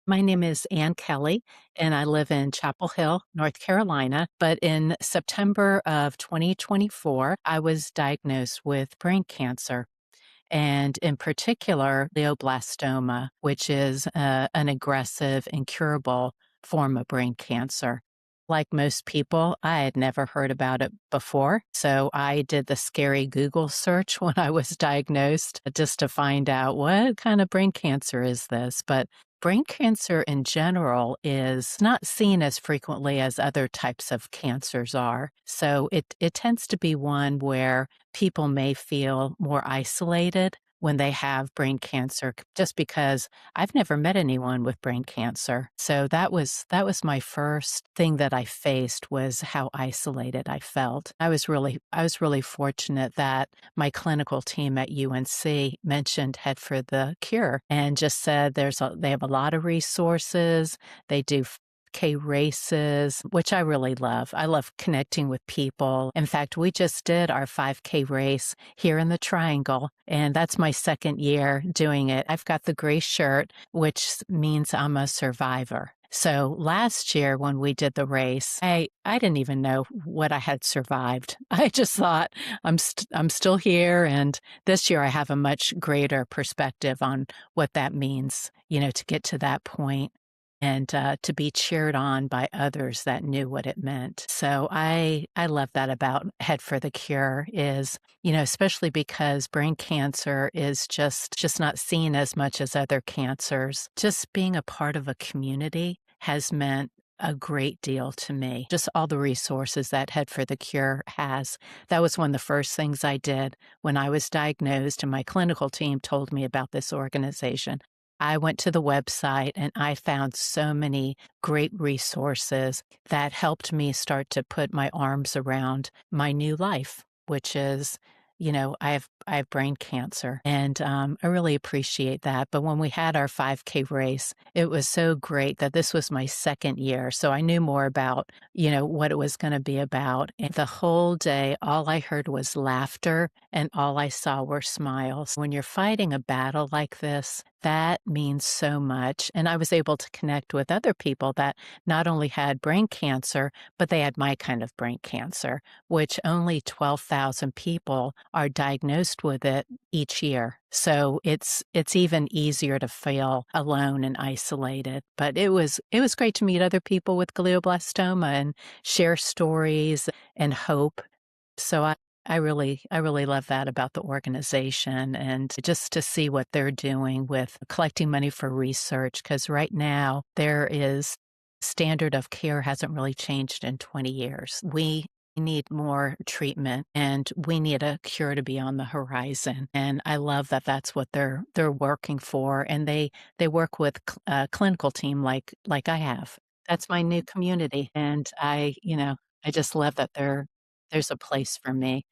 My name is Ann Kelly, and I live in Chapel Hill, North Carolina. But in September of 2024, I was diagnosed with brain cancer, and in particular, glioblastoma, which is an aggressive, incurable form of brain cancer. Like most people, I had never heard about it before. So I did the scary Google search when I was diagnosed just to find out what kind of brain cancer is this. But brain cancer in general is not seen as frequently as other types of cancers are. So it tends to be one where people may feel more isolated when they have brain cancer just because I've never met anyone with brain cancer. So that was my first thing that I faced was how isolated I felt. I was really fortunate that my clinical team at UNC mentioned Head for the Cure and just said they have a lot of resources. They do K races, which I really love. I love connecting with people. In fact, we just did our 5K race here in the Triangle, and that's my second year doing it. I've got the gray shirt, which means I'm a survivor. So last year when we did the race, I didn't even know what I had survived. I just thought I'm still here, and this year I have a much greater perspective on what that means, to get to that point and to be cheered on by others that knew what it meant. So I love that about Head for the Cure is, especially because brain cancer is just not seen as much as other cancers. Just being a part of a community has meant a great deal to me. Just all the resources that Head for the Cure has. That was one of the first things I did when I was diagnosed and my clinical team told me about this organization. I went to the website and I found so many great resources that helped me start to put my arms around my new life, which is, I have brain cancer, and I really appreciate that. But when we had our 5K race, it was so great that this was my second year, so I knew more about, what it was going to be about. And the whole day, all I heard was laughter, and all I saw were smiles. When you're fighting a battle like this, that means so much. And I was able to connect with other people that not only had brain cancer, but they had my kind of brain cancer, which only 12,000 people are diagnosed with it each year. So it's even easier to feel alone and isolated. But it was great to meet other people with glioblastoma and share stories and hope. So I really love that about the organization and just to see what they're doing with collecting money for research, because right now there is standard of care hasn't really changed in 20 years. We need more treatment and we need a cure to be on the horizon. And I love that that's what they're working for. And they work with a clinical team like I have. That's my new community. And I just love that there's a place for me.